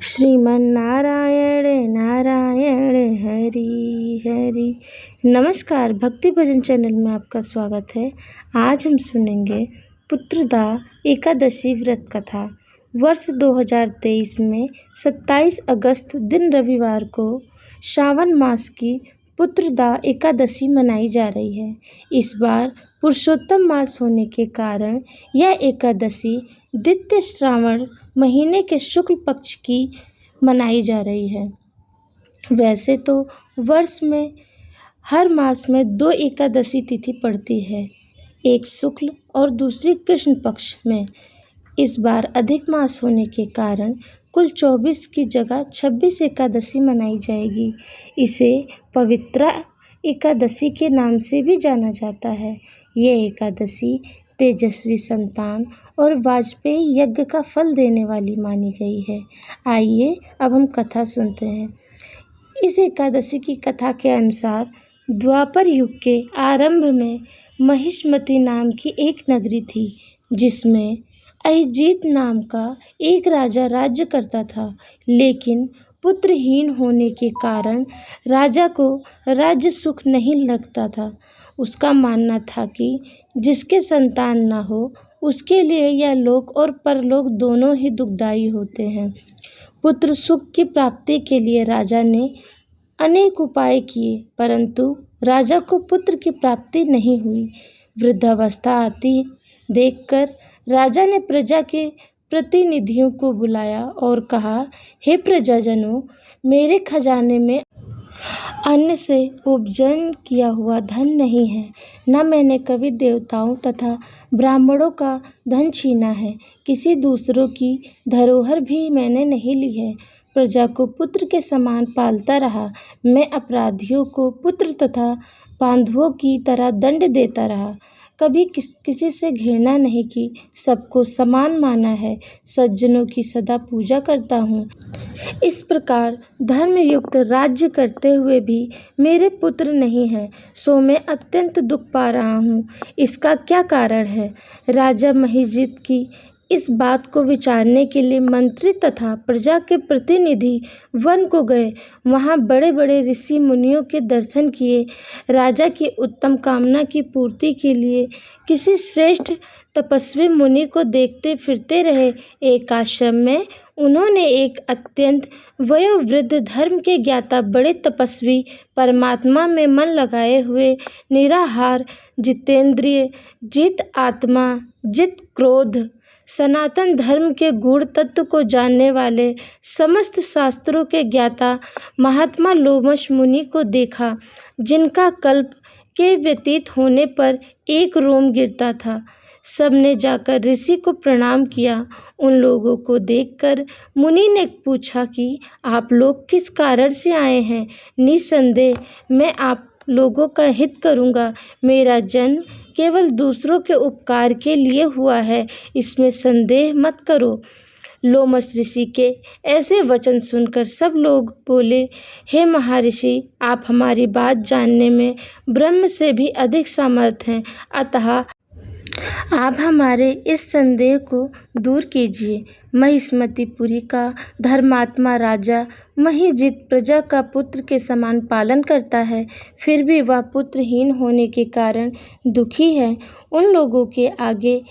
श्रीमन्नारायण नारायण हरि हरि। नमस्कार, भक्ति भजन चैनल में आपका स्वागत है। आज हम सुनेंगे पुत्रदा एकादशी व्रत कथा। वर्ष 2023 में 27 अगस्त दिन रविवार को श्रावण मास की पुत्रदा एकादशी मनाई जा रही है। इस बार पुरुषोत्तम मास होने के कारण यह एकादशी द्वितीय श्रावण महीने के शुक्ल पक्ष की मनाई जा रही है। वैसे तो वर्ष में हर मास में 2 एकादशी तिथि पड़ती है, एक शुक्ल और दूसरी कृष्ण पक्ष में। इस बार अधिक मास होने के कारण कुल 24 की जगह 26 एकादशी मनाई जाएगी। इसे पवित्रा एकादशी के नाम से भी जाना जाता है। यह एकादशी तेजस्वी संतान और वाजपेयी यज्ञ का फल देने वाली मानी गई है। आइए अब हम कथा सुनते हैं। इस एकादशी की कथा के अनुसार द्वापर युग के आरंभ में महिष्मति नाम की एक नगरी थी, जिसमें अहिजीत नाम का एक राजा राज्य करता था। लेकिन पुत्रहीन होने के कारण राजा को राज्य सुख नहीं लगता था। उसका मानना था कि जिसके संतान न हो उसके लिए यह लोक और परलोक दोनों ही दुखदायी होते हैं। पुत्र सुख की प्राप्ति के लिए राजा ने अनेक उपाय किए, परंतु राजा को पुत्र की प्राप्ति नहीं हुई। वृद्धावस्था आती देखकर राजा ने प्रजा के प्रतिनिधियों को बुलाया और कहा, हे प्रजाजनों, मेरे खजाने में अन्न से उपार्जन किया हुआ धन नहीं है, न मैंने कभी देवताओं तथा ब्राह्मणों का धन छीना है। किसी दूसरों की धरोहर भी मैंने नहीं ली है। प्रजा को पुत्र के समान पालता रहा। मैं अपराधियों को पुत्र तथा बांधवों की तरह दंड देता रहा। कभी किसी से घृणा नहीं की, सबको समान माना है। सज्जनों की सदा पूजा करता हूँ। इस प्रकार धर्मयुक्त राज्य करते हुए भी मेरे पुत्र नहीं हैं, सो मैं अत्यंत दुख पा रहा हूँ। इसका क्या कारण है? राजा महिजीत की इस बात को विचारने के लिए मंत्री तथा प्रजा के प्रतिनिधि वन को गए। वहाँ बड़े बड़े ऋषि मुनियों के दर्शन किए। राजा की उत्तम कामना की पूर्ति के लिए किसी श्रेष्ठ तपस्वी मुनि को देखते फिरते रहे। एक आश्रम में उन्होंने एक अत्यंत वयोवृद्ध धर्म के ज्ञाता बड़े तपस्वी, परमात्मा में मन लगाए हुए, निराहार, जितेंद्रिय, जित आत्मा, जित क्रोध, सनातन धर्म के गूढ़ तत्व को जानने वाले, समस्त शास्त्रों के ज्ञाता महात्मा लोमश मुनि को देखा, जिनका कल्प के व्यतीत होने पर एक रोम गिरता था। सबने जाकर ऋषि को प्रणाम किया। उन लोगों को देखकर मुनि ने पूछा कि आप लोग किस कारण से आए हैं? निस्संदेह मैं आप लोगों का हित करूँगा। मेरा जन्म केवल दूसरों के उपकार के लिए हुआ है, इसमें संदेह मत करो। लोमश ऋषि के ऐसे वचन सुनकर सब लोग बोले, हे महर्षि, आप हमारी बात जानने में ब्रह्म से भी अधिक समर्थ हैं, अतः आप हमारे इस संदेह को दूर कीजिए। महिष्मतिपुरी का धर्मात्मा राजा महिजीत प्रजा का पुत्र के समान पालन करता है, फिर भी वह पुत्रहीन होने के कारण दुखी है। उन लोगों के आगे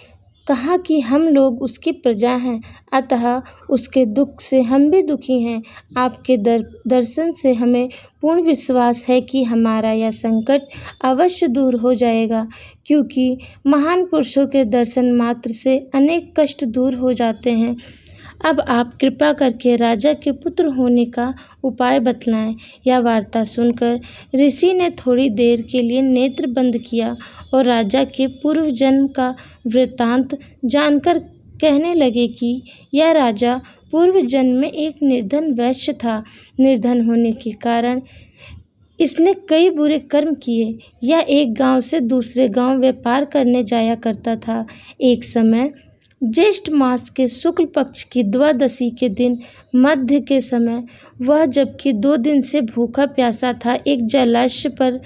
कहा कि हम लोग उसकी प्रजा हैं, अतः उसके दुख से हम भी दुखी हैं। आपके दर्शन से हमें पूर्ण विश्वास है कि हमारा यह संकट अवश्य दूर हो जाएगा, क्योंकि महान पुरुषों के दर्शन मात्र से अनेक कष्ट दूर हो जाते हैं। अब आप कृपा करके राजा के पुत्र होने का उपाय बतलाएं। यह वार्ता सुनकर ऋषि ने थोड़ी देर के लिए नेत्र बंद किया और राजा के पूर्व जन्म का वृत्तांत जानकर कहने लगे कि यह राजा पूर्व जन्म में एक निर्धन वैश्य था। निर्धन होने के कारण इसने कई बुरे कर्म किए। यह एक गांव से दूसरे गांव व्यापार करने जाया करता था। एक समय ज्येष्ठ मास के शुक्ल पक्ष की द्वादशी के दिन मध्य के समय वह, जबकि 2 दिन से भूखा प्यासा था, एक जलाशय पर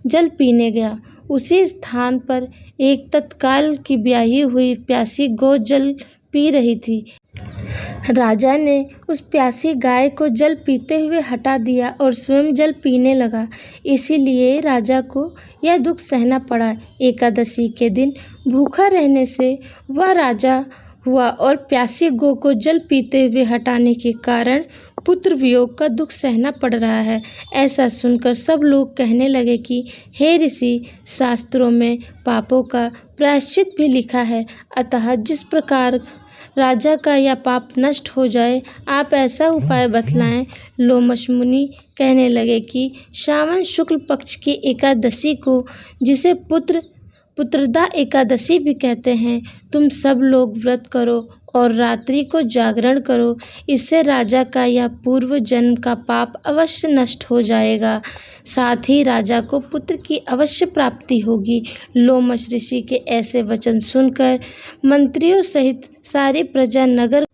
जल पीने गया। उसी स्थान पर एक तत्काल की ब्याही हुई प्यासी गौ जल पी रही थी। राजा ने उस प्यासी गाय को जल पीते हुए हटा दिया और स्वयं जल पीने लगा। इसीलिए राजा को यह दुख सहना पड़ा। एकादशी के दिन भूखा रहने से वह राजा हुआ और प्यासी गौ को जल पीते हुए हटाने के कारण पुत्र वियोग का दुख सहना पड़ रहा है। ऐसा सुनकर सब लोग कहने लगे कि हे ऋषि, शास्त्रों में पापों का प्रायश्चित भी लिखा है, अतः जिस प्रकार राजा का यह पाप नष्ट हो जाए, आप ऐसा उपाय बतलाएं। लोमश मुनि कहने लगे कि श्रावण शुक्ल पक्ष की एकादशी को, जिसे पुत्रदा एकादशी भी कहते हैं, तुम सब लोग व्रत करो और रात्रि को जागरण करो। इससे राजा का यह पूर्व जन्म का पाप अवश्य नष्ट हो जाएगा, साथ ही राजा को पुत्र की अवश्य प्राप्ति होगी। लोमश ऋषि के ऐसे वचन सुनकर मंत्रियों सहित सारी प्रजा नगर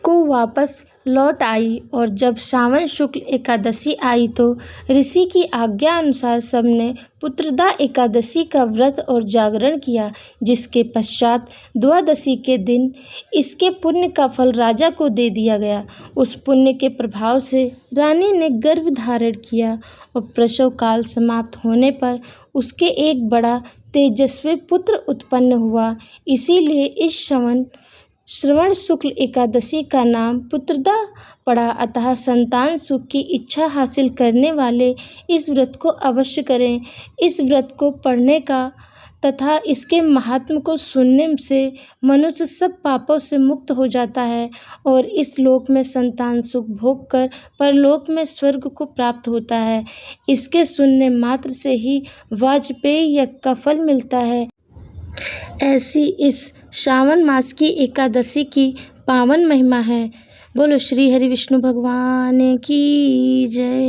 को वापस लौट आई और जब श्रावण शुक्ल एकादशी आई तो ऋषि की आज्ञा अनुसार सबने पुत्रदा एकादशी का व्रत और जागरण किया, जिसके पश्चात द्वादशी के दिन इसके पुण्य का फल राजा को दे दिया गया। उस पुण्य के प्रभाव से रानी ने गर्भ धारण किया और प्रसव काल समाप्त होने पर उसके एक बड़ा तेजस्वी पुत्र उत्पन्न हुआ। इसीलिए इस श्रवण शुक्ल एकादशी का नाम पुत्रदा पड़ा। अतः संतान सुख की इच्छा हासिल करने वाले इस व्रत को अवश्य करें। इस व्रत को पढ़ने का तथा इसके महात्म को सुनने से मनुष्य सब पापों से मुक्त हो जाता है और इस लोक में संतान सुख भोग कर परलोक में स्वर्ग को प्राप्त होता है। इसके सुनने मात्र से ही वाजपेय यज्ञ का फल मिलता है। ऐसी इस श्रावण मास की एकादशी की पावन महिमा है। बोलो श्री हरि विष्णु भगवान की जय।